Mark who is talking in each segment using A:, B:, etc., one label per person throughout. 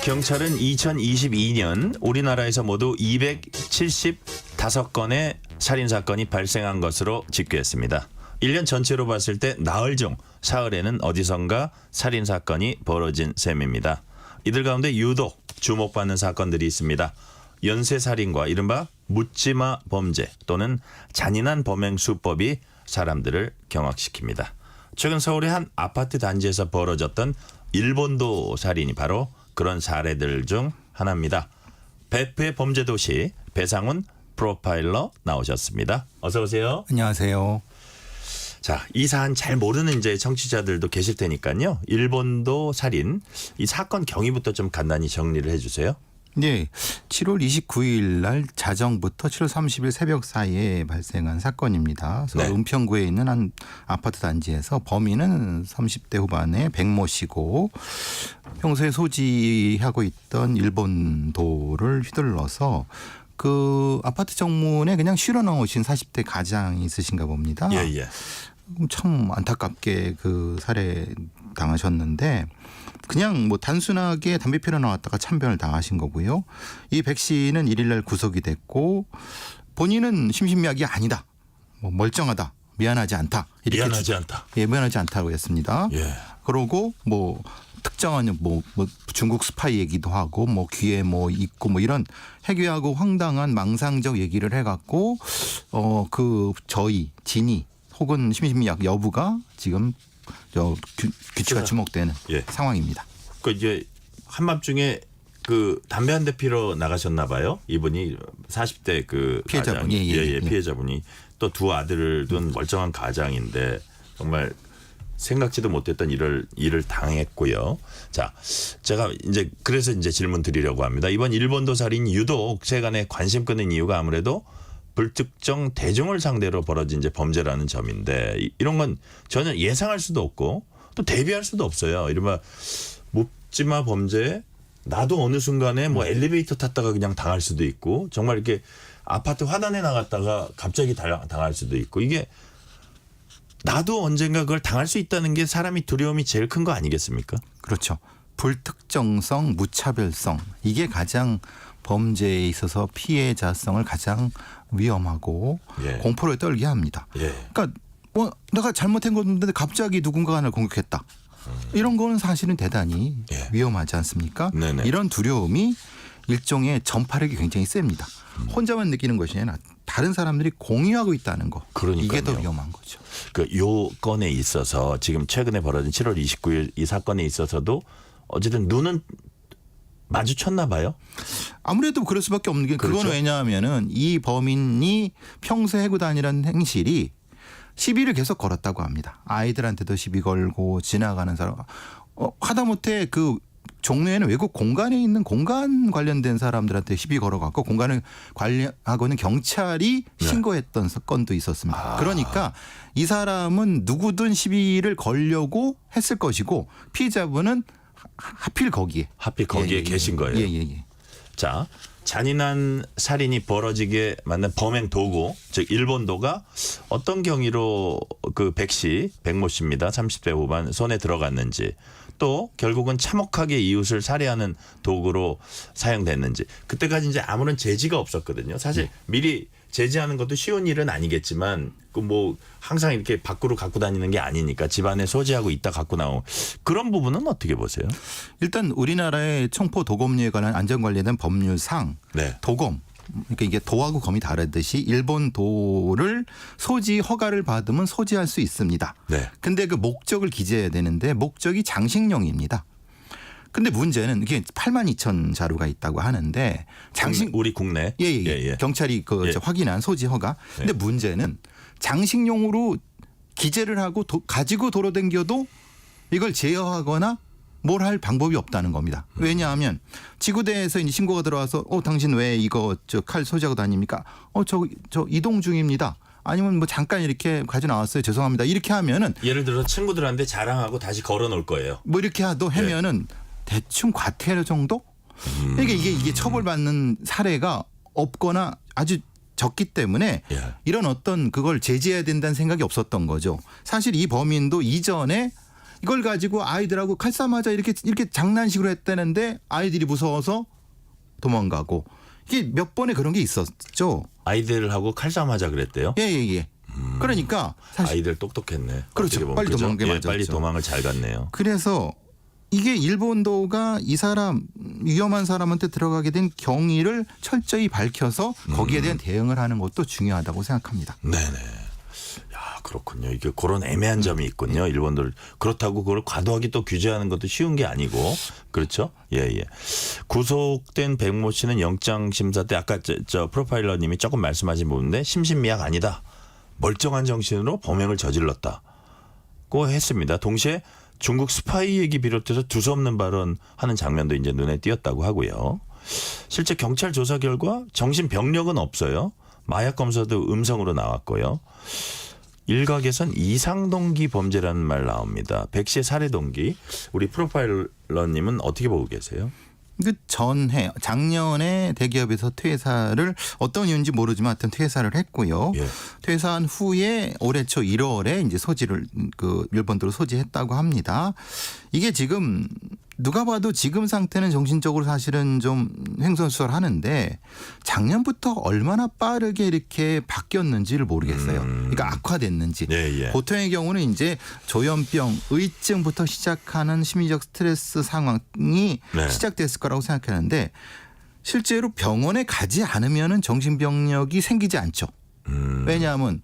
A: 경찰은 2022년 우리나라에서 모두 275건의 살인사건이 발생한 것으로 집계했습니다. 1년 전체로 봤을 때 나흘 중 사흘에는 어디선가 살인사건이 벌어진 셈입니다. 이들 가운데 유독 주목받는 사건들이 있습니다. 연쇄살인과 이른바 묻지마 범죄 또는 잔인한 범행 수법이 사람들을 경악시킵니다. 최근 서울의 한 아파트 단지에서 벌어졌던 일본도 살인이 바로 그런 사례들 중 하나입니다. 베프의 범죄도시 배상훈 프로파일러 나오셨습니다. 어서 오세요.
B: 안녕하세요.
A: 자, 이 사안 잘 모르는 이제 청취자들도 계실 테니까요. 일본도 살인 이 사건 경위부터 좀 간단히 정리를 해주세요.
B: 네, 7월 29일 날 자정부터 7월 30일 새벽 사이에 발생한 사건입니다. 서울
A: 네.
B: 은평구에 있는 한 아파트 단지에서 범인은 30대 후반의 백모 씨고 평소에 소지하고 있던 일본도를 휘둘러서 그 아파트 정문에 그냥 실어 넣으신 40대 가장이 있으신가 봅니다.
A: 예.
B: 참 안타깝게 그 살해 당하셨는데 그냥 뭐 단순하게 담배 피러 나왔다가 참변을 당하신 거고요. 이 백 씨는 1일 날 구속이 됐고 본인은 심신미약이 아니다. 뭐 멀쩡하다. 미안하지 않다. 이렇게
A: 미안하지 않다.
B: 예, 미안하지 않다고 했습니다.
A: 예.
B: 그러고 뭐 특정한 뭐 중국 스파이 얘기도 하고 뭐 귀에 뭐 있고 뭐 이런 해괴하고 황당한 망상적 얘기를 해갖고 그 저희 진이 혹은 심신미약 여부가 지금 귀추가 주목되는
A: 예.
B: 상황입니다.
A: 그 이제 한밤중에 그 담배 한 대 피러 나가셨나 봐요. 이분이 40대 그
B: 피해자분.
A: 가장,
B: 예.
A: 피해자분이 또 두 아들을 둔 멀쩡한 가장인데 정말 생각지도 못했던 일을 당했고요. 자, 제가 이제 그래서 이제 질문 드리려고 합니다. 이번 일본도 살인 유독 세간에 관심 끄는 이유가 아무래도 불특정 대중을 상대로 벌어진 이제 범죄라는 점인데 이런 건 전혀 예상할 수도 없고 또 대비할 수도 없어요. 이른바 묻지마 범죄 나도 어느 순간에 뭐 엘리베이터 탔다가 그냥 당할 수도 있고 정말 이렇게 아파트 화단에 나갔다가 갑자기 당할 수도 있고 이게 나도 언젠가 그걸 당할 수 있다는 게 사람이 두려움이 제일 큰 거 아니겠습니까?
B: 그렇죠. 불특정성, 무차별성 이게 가장 범죄에 있어서 피해자성을 가장 위험하고
A: 예.
B: 공포를 떨게 합니다.
A: 예.
B: 그러니까 뭐 내가 잘못한 건데 갑자기 누군가가 나를 공격했다. 이런 거는 사실은 대단히
A: 예.
B: 위험하지 않습니까?
A: 네네.
B: 이런 두려움이 일종의 전파력이 굉장히 셉니다. 혼자만 느끼는 것이 아니라 다른 사람들이 공유하고 있다는 거.
A: 그러니까요.
B: 이게 더 위험한 거죠.
A: 그 요 건에 있어서 지금 최근에 벌어진 7월 29일 이 사건에 있어서도 어쨌든 눈은 마주쳤나 봐요.
B: 아무래도 그럴 수밖에 없는 게
A: 그렇죠.
B: 그건 왜냐하면은 이 범인이 평소에 하고 다니는 행실이 시비를 계속 걸었다고 합니다. 아이들한테도 시비 걸고 지나가는 사람 하다못해 그 종로에는 외국 공간에 있는 공간 관련된 사람들한테 시비 걸어갖고 공간을 관리하고는 경찰이 신고했던 건도 있었습니다. 그러니까 이 사람은 누구든 시비를 걸려고 했을 것이고 피해자분은 하필 거기에
A: 계신 거예요.
B: 예.
A: 자, 잔인한 살인이 벌어지게 만든 범행 도구, 즉 일본도가 어떤 경위로 그 백모 씨입니다. 30대 후반 손에 들어갔는지 또 결국은 참혹하게 이웃을 살해하는 도구로 사용됐는지 그때까지 이제 아무런 제지가 없었거든요. 사실 미리 제지하는 것도 쉬운 일은 아니겠지만 그 뭐 항상 이렇게 밖으로 갖고 다니는 게 아니니까 집안에 소지하고 있다 갖고 나오고 그런 부분은 어떻게 보세요?
B: 일단 우리나라의 청포 도검류에 관한 안전관리된 법률상
A: 네.
B: 도검 그러니까 이게 도하고 검이 다르듯이 일본 도를 소지 허가를 받으면 소지할 수 있습니다.
A: 네.
B: 근데 그 목적을 기재해야 되는데 목적이 장식용입니다. 근데 문제는 이게 82,000 자루가 있다고 하는데
A: 우리 국내
B: 예. 경찰이 확인한 소지 허가. 근데 문제는 장식용으로 기재를 하고 가지고 돌아다녀도 이걸 제어하거나 뭘 할 방법이 없다는 겁니다. 왜냐하면 지구대에서 이제 신고가 들어와서 당신 왜 이거 칼 소지하고 다닙니까? 저 이동 중입니다. 아니면 뭐 잠깐 이렇게 가져 나왔어요. 죄송합니다. 이렇게 하면은
A: 예를 들어 친구들한테 자랑하고 다시 걸어 놓을 거예요.
B: 뭐 이렇게 하면은 대충 과태료 정도? 그러니까 이게 처벌받는 사례가 없거나 아주 적기 때문에 이런 어떤 그걸 제재해야 된다는 생각이 없었던 거죠. 사실 이 범인도 이전에 이걸 가지고 아이들하고 칼싸움하자 이렇게 장난식으로 했다는데 아이들이 무서워서 도망가고 이게 몇 번의 그런 게 있었죠.
A: 아이들하고 칼싸움하자 그랬대요.
B: 예. 그러니까 사실
A: 아이들 똑똑했네.
B: 그렇죠.
A: 어떻게 보면.
B: 빨리
A: 그죠?
B: 도망간 게 맞았죠.
A: 빨리 도망을 잘 갔네요.
B: 그래서 이게 일본도가 이 사람 위험한 사람한테 들어가게 된 경위를 철저히 밝혀서 거기에 대한 대응을 하는 것도 중요하다고 생각합니다.
A: 네네. 야 그렇군요. 이게 그런 애매한 점이 있군요. 일본들 그렇다고 그걸 과도하게 또 규제하는 것도 쉬운 게 아니고 그렇죠. 예. 구속된 백모 씨는 영장 심사 때 아까 저 프로파일러님이 조금 말씀하신 부분인데 심신미약 아니다. 멀쩡한 정신으로 범행을 저질렀다고 했습니다. 동시에 중국 스파이 얘기 비롯해서 두서없는 발언하는 장면도 이제 눈에 띄었다고 하고요. 실제 경찰 조사 결과 정신병력은 없어요. 마약 검사도 음성으로 나왔고요. 일각에선 이상동기 범죄라는 말 나옵니다. 백 씨의 살해 동기 우리 프로파일러님은 어떻게 보고 계세요?
B: 그 전해 작년에 대기업에서 퇴사를 어떤 이유인지 모르지만 하여튼 퇴사를 했고요.
A: 예.
B: 퇴사한 후에 올해 초 1월에 이제 소지를 그 일본도로 소지했다고 합니다. 이게 지금 누가 봐도 지금 상태는 정신적으로 사실은 좀 횡설수설하는데 작년부터 얼마나 빠르게 이렇게 바뀌었는지를 모르겠어요. 그러니까 악화됐는지.
A: 예.
B: 보통의 경우는 이제 조현병, 의증부터 시작하는 심리적 스트레스 상황이
A: 네.
B: 시작됐을 거라고 생각하는데 실제로 병원에 가지 않으면은 정신병력이 생기지 않죠. 왜냐하면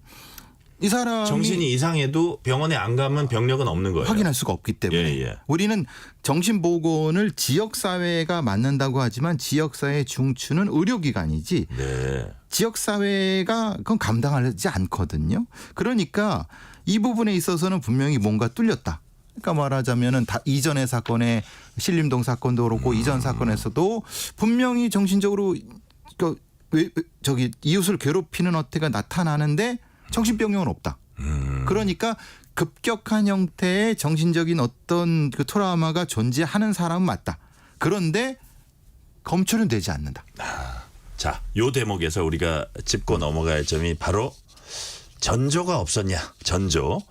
B: 이 사람이
A: 정신이 이상해도 병원에 안 가면 병력은 없는 거예요.
B: 확인할 수가 없기 때문에
A: 예.
B: 우리는 정신보건을 지역사회가 맡는다고 하지만 지역사회 중추는 의료기관이지
A: 네.
B: 지역사회가 그건 감당하지 않거든요. 그러니까 이 부분에 있어서는 분명히 뭔가 뚫렸다. 그러니까 말하자면은 다 이전의 사건에 신림동 사건도 그렇고 이전 사건에서도 분명히 정신적으로 저기 이웃을 괴롭히는 어태가 나타나는데 정신병력은 없다. 그러니까 급격한 형태의 정신적인 어떤 그 트라우마가 존재하는 사람은 맞다. 그런데 검출은 되지 않는다.
A: 자, 요 대목에서 우리가 짚고 넘어갈 점이 바로 전조가 없었냐. 전조.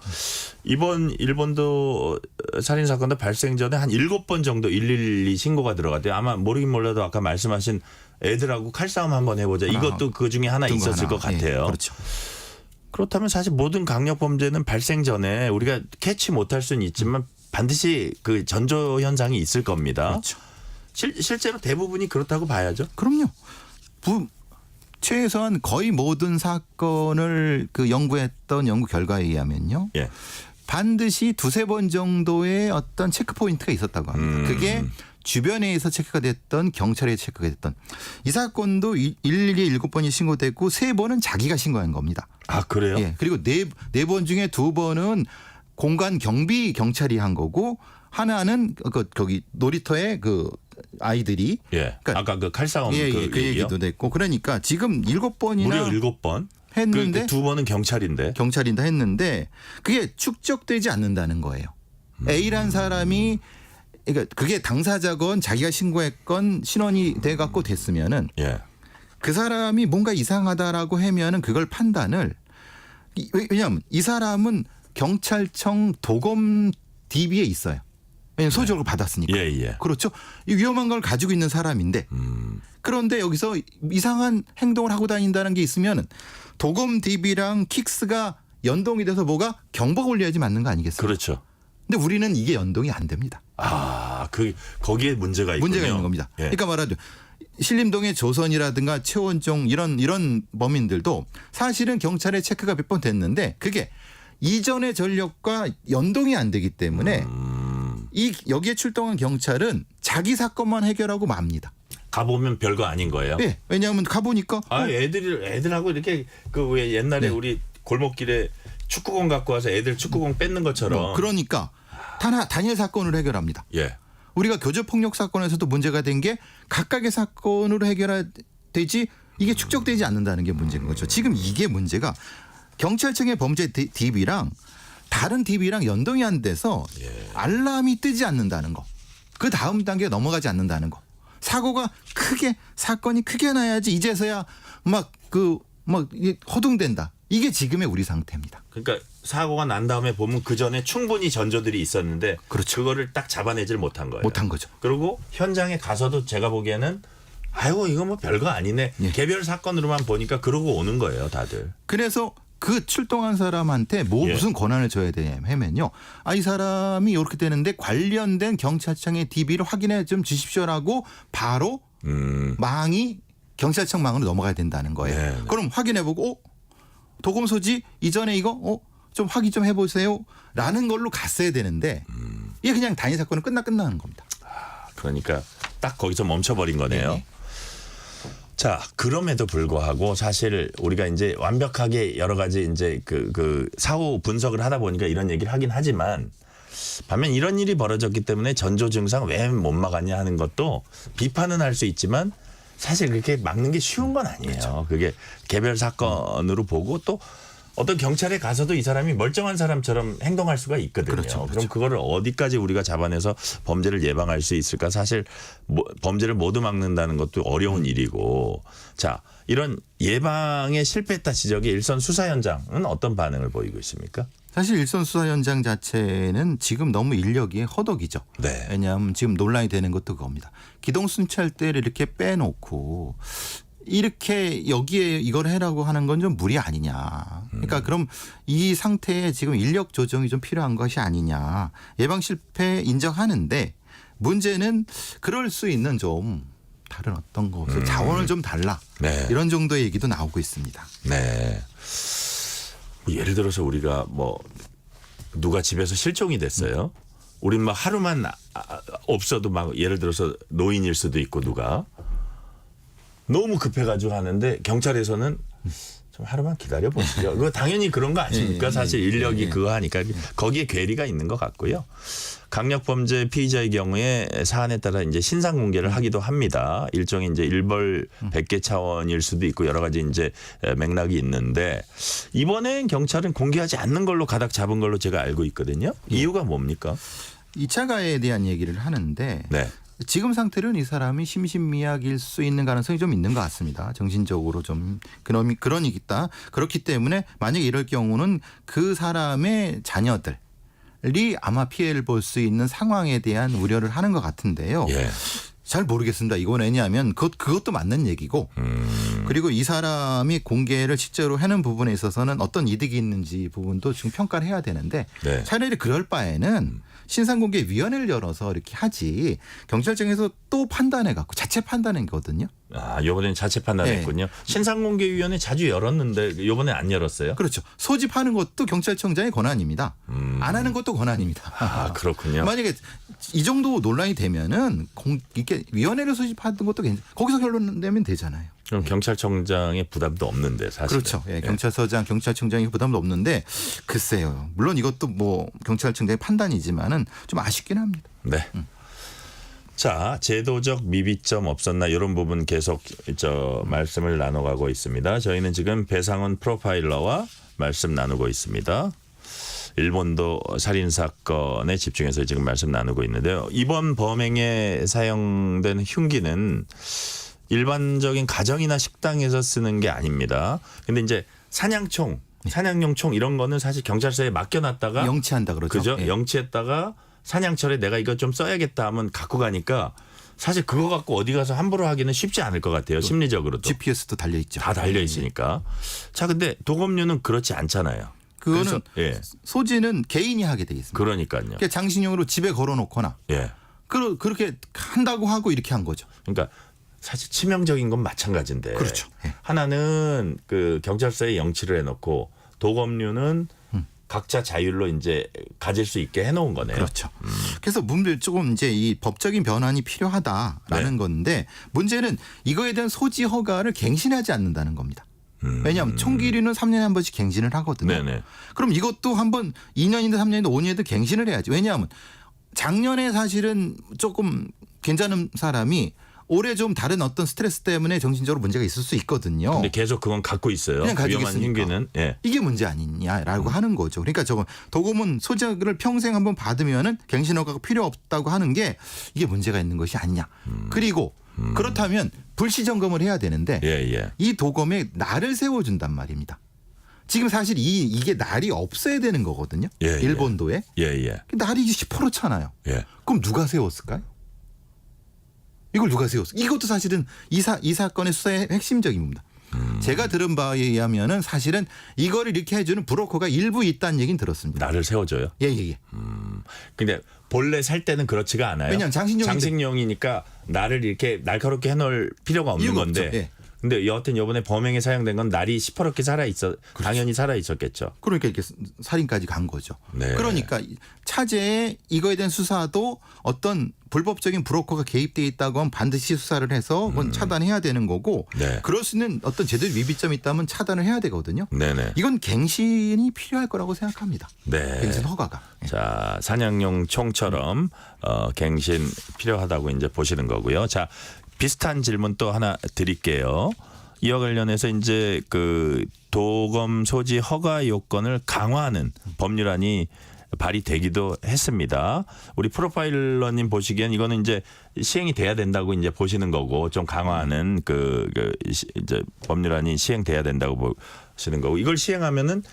A: 이번 일본도 살인 사건도 발생 전에 한 7번 정도 112 신고가 들어갔대요. 아마 모르긴 몰라도 아까 말씀하신 애들하고 칼싸움 한번 해보자. 이것도 그 중에 하나 있었을 것 같아요.
B: 예, 그렇죠.
A: 그렇다면 사실 모든 강력범죄는 발생 전에 우리가 캐치 못할 수는 있지만 반드시 그 전조 현상이 있을 겁니다.
B: 그렇죠.
A: 실제로 대부분이 그렇다고 봐야죠.
B: 그럼요. 최소한 거의 모든 사건을 그 연구했던 연구 결과에 의하면요.
A: 예.
B: 반드시 2-3번 정도의 어떤 체크 포인트가 있었다고 합니다. 그게 주변에서 체크가 됐던 경찰에 체크가 됐던 이 사건도 1일기에 7번이 신고됐고 3번은 자기가 신고한 겁니다.
A: 아 그래요?
B: 예. 그리고 네 번 중에 2번은 공간 경비 경찰이 한 거고 하나는 거기 놀이터에 그 아이들이
A: 예.
B: 그러니까
A: 아까 그 칼싸움
B: 그
A: 얘기요?
B: 얘기도 됐고 그러니까 지금 7번이나
A: 무려 7번
B: 했는데
A: 그 2번은 경찰인데.
B: 경찰인다 했는데 그게 축적되지 않는다는 거예요. A란 사람이 그러니까 그게 당사자건 자기가 신고했건 신원이 돼 갖고 됐으면은
A: 예.
B: 그 사람이 뭔가 이상하다라고 하면은 그걸 판단을 왜냐하면 이 사람은 경찰청 도검 DB에 있어요. 왜냐하면 소적을 받았으니까.
A: 예.
B: 그렇죠. 이 위험한 걸 가지고 있는 사람인데 그런데 여기서 이상한 행동을 하고 다닌다는 게 있으면 도검 DB랑 킥스가 연동이 돼서 뭐가 경보가 울려야지 맞는 거 아니겠어요?
A: 그렇죠.
B: 근데 우리는 이게 연동이 안 됩니다.
A: 거기에 문제가 있군요.
B: 문제가 있는 겁니다.
A: 예.
B: 그러니까 말하자면 신림동의 조선이라든가 최원종 이런 범인들도 사실은 경찰에 체크가 몇 번 됐는데 그게 이전의 전력과 연동이 안 되기 때문에 여기에 출동한 경찰은 자기 사건만 해결하고 맙니다.
A: 가보면 별거 아닌 거예요.
B: 네, 왜냐하면 가보니까
A: 애들하고 이렇게 그 왜 옛날에
B: 네.
A: 우리 골목길에 축구공 갖고 와서 애들 축구공 뺏는 것처럼.
B: 그러니까 단일 사건으로 해결합니다.
A: 예.
B: 우리가 교제폭력 사건에서도 문제가 된 게 각각의 사건으로 해결되지 이게 축적되지 않는다는 게 문제인 거죠. 지금 이게 문제가 경찰청의 범죄 DB랑 다른 DB랑 연동이 안 돼서 알람이 뜨지 않는다는 거. 그 다음 단계에 넘어가지 않는다는 거. 사건이 크게 나야지 이제서야 이게 허둥댄다. 이게 지금의 우리 상태입니다.
A: 그러니까 사고가 난 다음에 보면 그 전에 충분히 전조들이 있었는데
B: 그렇죠.
A: 그거를 딱 잡아내질 못한 거예요.
B: 못한 거죠.
A: 그리고 현장에 가서도 제가 보기에는 아이고 이거 뭐 별거 아니네.
B: 예.
A: 개별 사건으로만 보니까 그러고 오는 거예요, 다들.
B: 그래서 그 출동한 사람한테
A: 예.
B: 무슨 권한을 줘야 되냐면요. 이 사람이 이렇게 되는데 관련된 경찰청의 DB를 확인해 좀 주십시오라고 바로 망이 경찰청 망으로 넘어가야 된다는 거예요.
A: 네, 네.
B: 그럼 확인해보고 도금 소지 이전에 이거 좀 확인 좀 해보세요라는 걸로 갔어야 되는데 이게 그냥 단위 사건은 끝나는 겁니다.
A: 그러니까 딱 거기서 멈춰버린 거네요.
B: 네.
A: 자, 그럼에도 불구하고 사실 우리가 이제 완벽하게 여러 가지 이제 그 사후 분석을 하다 보니까 이런 얘기를 하긴 하지만 반면 이런 일이 벌어졌기 때문에 전조 증상 왜 못 막았냐 하는 것도 비판은 할 수 있지만 사실 그렇게 막는 게 쉬운 건 아니에요.
B: 그렇죠.
A: 그게 개별 사건으로 보고 또 어떤 경찰에 가서도 이 사람이 멀쩡한 사람처럼 행동할 수가 있거든요.
B: 그렇죠, 그렇죠.
A: 그럼 그거를 어디까지 우리가 잡아내서 범죄를 예방할 수 있을까? 사실 범죄를 모두 막는다는 것도 어려운 일이고. 자, 이런 예방에 실패했다 지적의 일선 수사 현장은 어떤 반응을 보이고 있습니까?
B: 사실 일선 수사 현장 자체는 지금 너무 인력이 허덕이죠.
A: 네.
B: 왜냐하면 지금 논란이 되는 것도 그겁니다. 기동순찰대를 이렇게 빼놓고 이렇게 여기에 이걸 해라고 하는 건 좀 무리 아니냐. 그러니까 그럼 이 상태에 지금 인력 조정이 좀 필요한 것이 아니냐. 예방 실패 인정하는데 문제는 그럴 수 있는 좀 다른 어떤 거 없어요. 자원을 좀 달라.
A: 네.
B: 이런 정도의 얘기도 나오고 있습니다.
A: 네. 예를 들어서 우리가 뭐 누가 집에서 실종이 됐어요. 우린 막 하루만 없어도 막 예를 들어서 노인일 수도 있고 누가 너무 급해가지고 하는데 경찰에서는 좀 하루만 기다려 보시죠. 그거 당연히 그런 거 아십니까? 사실 인력이 그거 하니까 거기에 괴리가 있는 것 같고요. 강력범죄 피의자의 경우에 사안에 따라 이제 신상 공개를 하기도 합니다. 일종의 이제 일벌 100개 차원일 수도 있고 여러 가지 이제 맥락이 있는데 이번엔 경찰은 공개하지 않는 걸로 가닥 잡은 걸로 제가 알고 있거든요. 이유가 뭡니까? 2차
B: 가해에 대한 얘기를 하는데
A: 네.
B: 지금 상태로는 이 사람이 심신미약일 수 있는 가능성이 좀 있는 것 같습니다. 정신적으로 좀 그런 게 있다. 그렇기 때문에 만약에 이럴 경우는 그 사람의 자녀들이 아마 피해를 볼 수 있는 상황에 대한 우려를 하는 것 같은데요.
A: 예.
B: 잘 모르겠습니다. 이건 왜냐하면 그것도 맞는 얘기고 그리고 이 사람이 공개를 실제로 하는 부분에 있어서는 어떤 이득이 있는지 부분도 지금 평가를 해야 되는데
A: 네.
B: 차라리 그럴 바에는 신상공개위원회를 열어서 이렇게 하지 경찰청에서 또 판단해 갖고 자체 판단한 거거든요.
A: 아, 이번엔 자체 판단했군요. 신상공개위원회 자주 열었는데 이번에 안 열었어요?
B: 그렇죠. 소집하는 것도 경찰청장의 권한입니다. 안 하는 것도 권한입니다.
A: 아, 그렇군요.
B: 만약에 이 정도 논란이 되면은 이렇게 위원회를 소집하는 것도 거기서 결론 내면 되잖아요.
A: 그럼 경찰청장의 부담도 없는데 사실.
B: 그렇죠. 예, 경찰서장, 경찰청장이 부담도 없는데 글쎄요. 물론 이것도 뭐 경찰청장의 판단이지만은 좀 아쉽긴 합니다.
A: 네. 자, 제도적 미비점 없었나 이런 부분 계속 말씀을 나눠가고 있습니다. 저희는 지금 배상훈 프로파일러와 말씀 나누고 있습니다. 일본도 살인 사건에 집중해서 지금 말씀 나누고 있는데요. 이번 범행에 사용된 흉기는 일반적인 가정이나 식당에서 쓰는 게 아닙니다. 근데 이제 사냥총, 사냥용 총 이런 거는 사실 경찰서에 맡겨놨다가
B: 영치한다 그러죠.
A: 그죠?
B: 예.
A: 영치했다가 사냥철에 내가 이거 좀 써야겠다 하면 갖고 가니까 사실 그거 갖고 어디 가서 함부로 하기는 쉽지 않을 것 같아요. 심리적으로도.
B: GPS도 달려 있죠.
A: 다 달려 있으니까. 자, 근데 도검류는 그렇지 않잖아요.
B: 그거는
A: 예.
B: 소지는 개인이 하게 돼 있습니다.
A: 그러니까요.
B: 그러니까 장신용으로 집에 걸어놓거나
A: 예.
B: 그렇게 한다고 하고 이렇게 한 거죠.
A: 그러니까 사실 치명적인 건 마찬가지인데.
B: 그렇죠. 예.
A: 하나는 그 경찰서에 영치를 해놓고 도검류는 각자 자율로 이제 가질 수 있게 해놓은 거네요.
B: 그렇죠. 그래서 문제 조금 이제 이 법적인 변환이 필요하다라는
A: 네.
B: 건데 문제는 이거에 대한 소지 허가를 갱신하지 않는다는 겁니다. 왜냐하면 총기류는 3년에 한 번씩 갱신을 하거든요.
A: 네네.
B: 그럼 이것도 한번 2년이든 3년이든 5년이든 갱신을 해야지. 왜냐하면 작년에 사실은 조금 괜찮은 사람이 올해 좀 다른 어떤 스트레스 때문에 정신적으로 문제가 있을 수 있거든요.
A: 근데 계속 그건 갖고 있어요.
B: 그냥 가지고
A: 위험한
B: 있으니까.
A: 흉기는. 예.
B: 이게 문제 아니냐라고 하는 거죠. 그러니까 저거 도금은 소지를 평생 한번 받으면은 갱신 허가가 필요 없다고 하는 게 이게 문제가 있는 것이 아니냐. 그리고 그렇다면 불시 점검을 해야 되는데
A: 예, 예.
B: 이 도검에 날을 세워준단 말입니다. 지금 사실 이게 날이 없어야 되는 거거든요.
A: 예, 예.
B: 일본도에.
A: 예.
B: 날이 10%잖아요.
A: 예.
B: 그럼 누가 세웠을까요? 이걸 누가 세웠을까요? 이것도 사실은 이 사건의 수사의 핵심적입니다. 제가 들은 바에 의하면은 사실은 이거를 이렇게 해주는 브로커가 일부 있다는 얘기는 들었습니다.
A: 나를 세워줘요.
B: 예.
A: 근데 본래 살 때는 그렇지가 않아요.
B: 왜냐하면
A: 장식용이니까 나를 이렇게 날카롭게 해놓을 필요가 없는
B: 이유가
A: 건데.
B: 없죠. 예.
A: 근데 여하튼 이번에 범행에 사용된 건 날이 시퍼렇게 당연히 살아 있었겠죠.
B: 그러니까 이렇게 살인까지 간 거죠.
A: 네.
B: 그러니까 차제에 이거에 대한 수사도 어떤 불법적인 브로커가 개입돼 있다고 하면 반드시 수사를 해서 그건 차단해야 되는 거고
A: 네.
B: 그럴 수 있는 어떤 제대로 위비점이 있다면 차단을 해야 되거든요.
A: 네네.
B: 이건 갱신이 필요할 거라고 생각합니다.
A: 네.
B: 갱신 허가가.
A: 자, 사냥용 총처럼 갱신 필요하다고 이제 보시는 거고요. 자, 비슷한 질문 또 하나 드릴게요. 이와 관련해서 이제 그 도검 소지 허가 요건을 강화하는 법률안이 발의되기도 했습니다. 우리 프로파일러님 보시기엔 이거는 이제 시행이 돼야 된다고 이제 보시는 거고 좀 강화하는 이제 법률안이 시행돼야 된다고 보시는 거고 이걸 시행하면은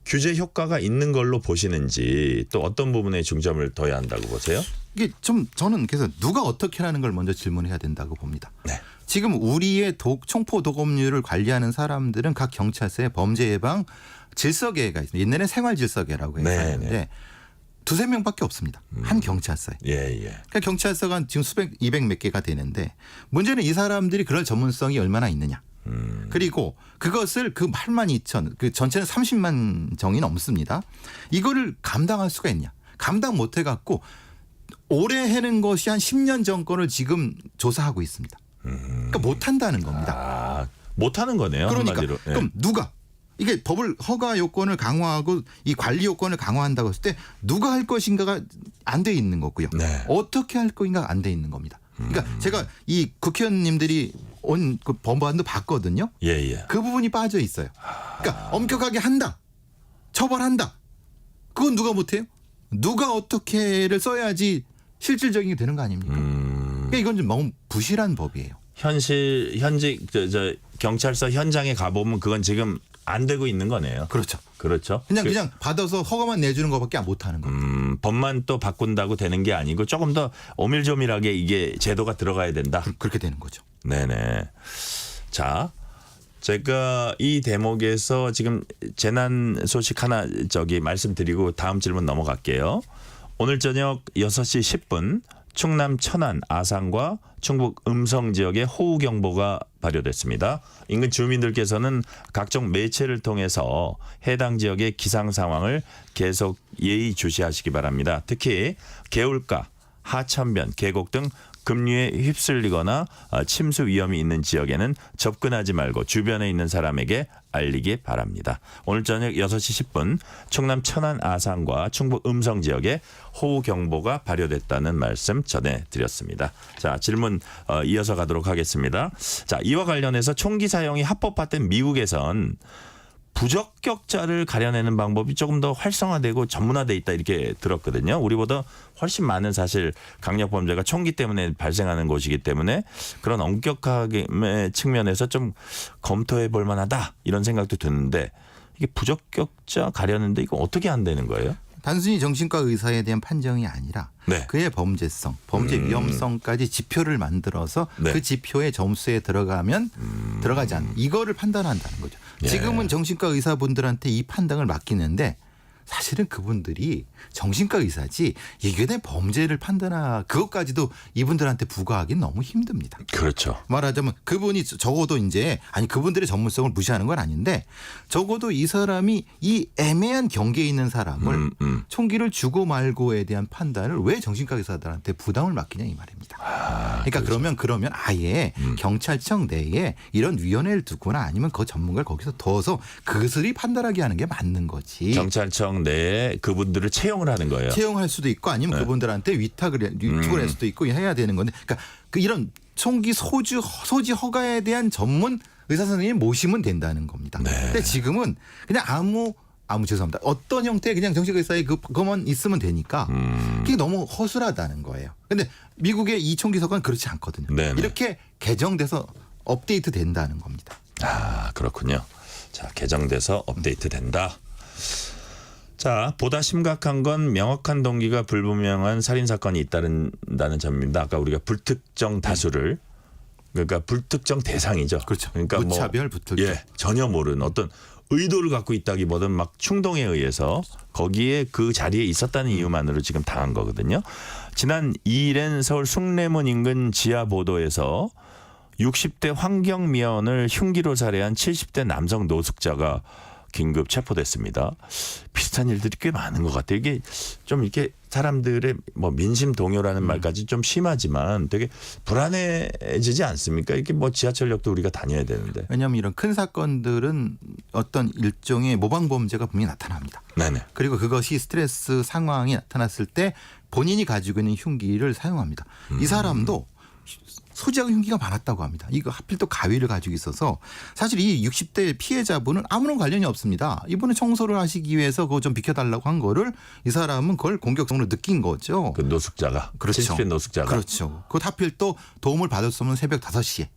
A: 규제 효과가 있는 걸로 보시는지 또 어떤 부분에 중점을 둬야 한다고 보세요?
B: 이게 좀 저는 그래서 누가 어떻게 하는 걸 먼저 질문해야 된다고 봅니다.
A: 네.
B: 지금 우리의 총포 도검률을 관리하는 사람들은 각 경찰서에 범죄 예방 질서계가 있습니다. 옛날에 생활질서계라고 했었는데 두세 명밖에 없습니다. 한 경찰서에.
A: 예.
B: 그러니까 경찰서가 지금 200 몇 개가 되는데 문제는 이 사람들이 그럴 전문성이 얼마나 있느냐. 그리고 그것을 그 8만 2천 그 전체는 30만 정이 넘습니다. 이거를 감당할 수가 있냐. 감당 못 해갖고 올해 해는 것이 한 10년 전 거를 지금 조사하고 있습니다. 그러니까 못한다는 겁니다.
A: 아, 못하는 거네요.
B: 그러니까
A: 한마디로. 예.
B: 그럼 누가 이게 법을 허가 요건을 강화하고 이 관리 요건을 강화한다고 했을 때 누가 할 것인가가 안 돼 있는 거고요.
A: 네.
B: 어떻게 할 것인가가 안 돼 있는 겁니다. 그러니까 제가 이 국회의원님들이 온 그 법안도 봤거든요.
A: 예.
B: 그 부분이 빠져 있어요. 그러니까 엄격하게 한다. 처벌한다. 그건 누가 못해요? 누가 어떻게를 써야지 실질적인 게 되는 거 아닙니까? 그러니까 이건 좀 너무 부실한 법이에요.
A: 현직 경찰서 현장에 가보면 그건 지금 안 되고 있는 거네요.
B: 그렇죠.
A: 그렇죠.
B: 그냥 받아서 허가만 내주는 것밖에 못 하는 겁니다.
A: 법만 또 바꾼다고 되는 게 아니고 조금 더 오밀조밀하게 이게 제도가 들어가야 된다.
B: 그렇게 되는 거죠.
A: 네네. 자, 제가 이 대목에서 지금 재난 소식 하나 말씀드리고 다음 질문 넘어갈게요. 오늘 저녁 6시 10분 충남 천안 아산과 충북 음성 지역에 호우경보가 발효됐습니다. 인근 주민들께서는 각종 매체를 통해서 해당 지역의 기상 상황을 계속 예의주시하시기 바랍니다. 특히 개울가, 하천변, 계곡 등 급류에 휩쓸리거나 침수 위험이 있는 지역에는 접근하지 말고 주변에 있는 사람에게 알리기 바랍니다. 오늘 저녁 6시 10분 충남 천안 아산과 충북 음성 지역에 호우경보가 발효됐다는 말씀 전해드렸습니다. 자, 질문 이어서 가도록 하겠습니다. 자, 이와 관련해서 총기 사용이 합법화된 미국에선 부적격자를 가려내는 방법이 조금 더 활성화되고 전문화돼 있다 이렇게 들었거든요. 우리보다 훨씬 많은 사실 강력범죄가 총기 때문에 발생하는 곳이기 때문에 그런 엄격하게 측면에서 좀 검토해 볼 만하다 이런 생각도 드는데 이게 부적격자 가려는데 이거 어떻게 안 되는 거예요?
B: 단순히 정신과 의사에 대한 판정이 아니라
A: 네.
B: 그의 범죄성, 범죄 위험성까지 지표를 만들어서
A: 네.
B: 그 지표의 점수에 들어가면 들어가지 않는 이거를 판단한다는 거죠.
A: 예.
B: 지금은 정신과 의사분들한테 이 판단을 맡기는데 사실은 그분들이 정신과 의사지 이게 내 범죄를 그것까지도 이분들한테 부과하기는 너무 힘듭니다.
A: 그렇죠.
B: 말하자면 그분이 적어도 이제 그분들의 전문성을 무시하는 건 아닌데 적어도 이 사람이 이 애매한 경계에 있는 사람을 총기를 주고 말고에 대한 판단을 왜 정신과 의사들한테 부담을 맡기냐 이 말입니다. 그러니까
A: 그렇죠.
B: 그러면 아예 경찰청 내에 이런 위원회를 두거나 아니면 그 전문가를 거기서 둬서 그들이 판단하게 하는 게 맞는 거지.
A: 경찰청 내에 그분들을 채용을 하는 거예요.
B: 채용할 수도 있고 아니면
A: 네.
B: 위탁을 할 수도 있고 해야 되는 건데 그러니까 이런 총기 소지 허가에 대한 전문 의사 선생님 모시면 된다는 겁니다.
A: 네.
B: 근데 지금은 그냥 아무 죄송합니다. 어떤 형태의 그냥 정식 의사의 그것만 있으면 되니까 그게 너무 허술하다는 거예요. 근데 미국의 이 총기 서가는 그렇지 않거든요.
A: 네네.
B: 이렇게 개정돼서 업데이트 된다는 겁니다.
A: 아, 그렇군요. 자, 개정돼서 업데이트된다. 자, 보다 심각한 건 명확한 동기가 불분명한 살인 사건이 있다는 점입니다. 아까 우리가 불특정 다수를 그러니까 불특정 대상이죠.
B: 그렇죠.
A: 그러니까
B: 무차별 불특정.
A: 예, 전혀 모르는 어떤 의도를 갖고 있다기보다는 막 충동에 의해서 거기에 그 자리에 있었다는 이유만으로 지금 당한 거거든요. 지난 2일엔 서울 숭례문 인근 지하 보도에서 60대 환경미화원을 흉기로 살해한 70대 남성 노숙자가 긴급 체포됐습니다. 비슷한 일들이 꽤 많은 것 같아요. 이게 좀 이렇게 사람들의 뭐 민심 동요라는 말까지 좀 심하지만 되게 불안해지지 않습니까? 이게 뭐 지하철역도 우리가 다녀야 되는데.
B: 왜냐하면 이런 큰 사건들은 어떤 일종의 모방 범죄가 분명히 나타납니다.
A: 네네.
B: 그리고 그것이 스트레스 상황이 나타났을 때 본인이 가지고 있는 흉기를 사용합니다. 이 사람도 소지하고 흉기가 많았다고 합니다. 이거 하필 또 가위를 가지고 있어서 사실 이 60대 피해자분은 아무런 관련이 없습니다. 이분은 청소를 하시기 위해서 그거 좀 비켜달라고 한 거를 이 사람은 그걸 공격성으로 느낀 거죠.
A: 그 노숙자가.
B: 그렇죠.
A: 70대 노숙자가.
B: 그렇죠. 그것 하필 또 도움을 받을 수 없는 새벽 5시에.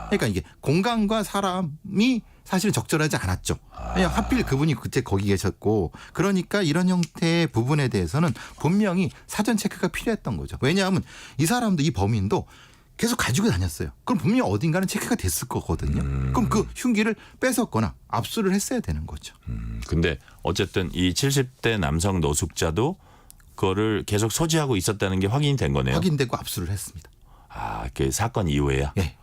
B: 그러니까 이게 공간과 사람이 사실은 적절하지 않았죠. 그냥 하필 그분이 그때 거기 계셨고 그러니까 이런 형태의 부분에 대해서는 분명히 사전 체크가 필요했던 거죠. 왜냐하면 이 사람도 이 범인도 계속 가지고 다녔어요. 그럼 분명히 어딘가는 체크가 됐을 거거든요. 그럼 그 흉기를 뺏었거나 압수를 했어야 되는 거죠.
A: 근데 어쨌든 이 70대 남성 노숙자도 그거를 계속 소지하고 있었다는 게 확인이 된 거네요.
B: 확인되고 압수를 했습니다.
A: 아, 그 사건 이후에야?
B: 예.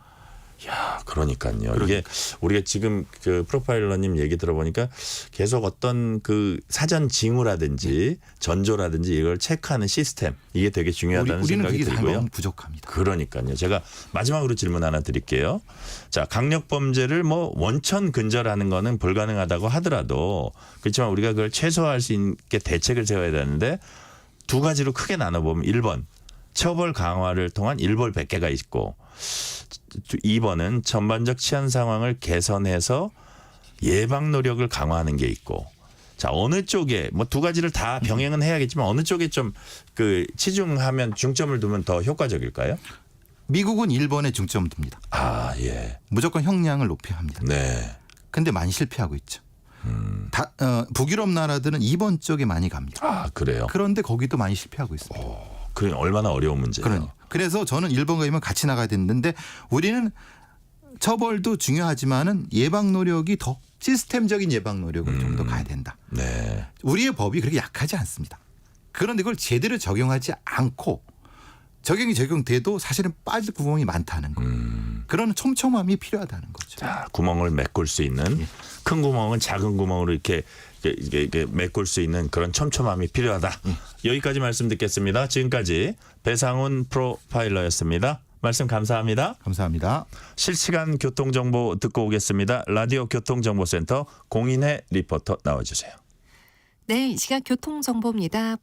A: 야, 그러니까요. 이게 우리가 지금 그 프로파일러님 얘기 들어보니까 계속 어떤 그 사전 징후라든지 전조라든지 이걸 체크하는 시스템 이게 되게 중요하다는
B: 우리는
A: 생각이
B: 그게
A: 들고요.
B: 너무 부족합니다.
A: 그러니까요. 제가 마지막으로 질문 하나 드릴게요. 자, 강력 범죄를 뭐 원천 근절하는 거는 불가능하다고 하더라도 그렇지만 우리가 그걸 최소화할 수 있게 대책을 세워야 되는데 두 가지로 크게 나눠보면 1번 처벌 강화를 통한 일벌 100개가 있고 2번은 전반적 치안 상황을 개선해서 예방 노력을 강화하는 게 있고 자 어느 쪽에 뭐 두 가지를 다 병행은 해야겠지만 어느 쪽에 좀 그 치중하면 중점을 두면 더 효과적일까요?
B: 미국은 1번에 중점을 둡니다.
A: 아 예.
B: 무조건 형량을 높여야 합니다.
A: 네.
B: 근데 많이 실패하고 있죠. 북유럽 나라들은 2번 쪽에 많이 갑니다.
A: 아 그래요.
B: 그런데 거기도 많이 실패하고 있습니다.
A: 그게 얼마나 어려운 문제예요.
B: 그래서 저는 1번 가면 같이 나가야 되는데 우리는 처벌도 중요하지만은 예방 노력이 더 시스템적인 예방 노력을 좀 더 가야 된다.
A: 네.
B: 우리의 법이 그렇게 약하지 않습니다. 그런데 그걸 제대로 적용하지 않고 적용돼도 사실은 빠질 구멍이 많다는 거. 그런 촘촘함이 필요하다는 거죠.
A: 자 구멍을 메꿀 수 있는 큰 구멍은 작은 구멍으로 이렇게 메꿀 수 있는 그런 촘촘함이 필요하다. 여기까지 말씀 듣겠습니다. 지금까지 배상훈 프로파일러였습니다. 말씀 감사합니다.
B: 감사합니다.
A: 실시간 교통정보 듣고 오겠습니다. 라디오 교통정보센터 공인혜 리포터 나와주세요.
C: 네, 이 시각 교통정보입니다.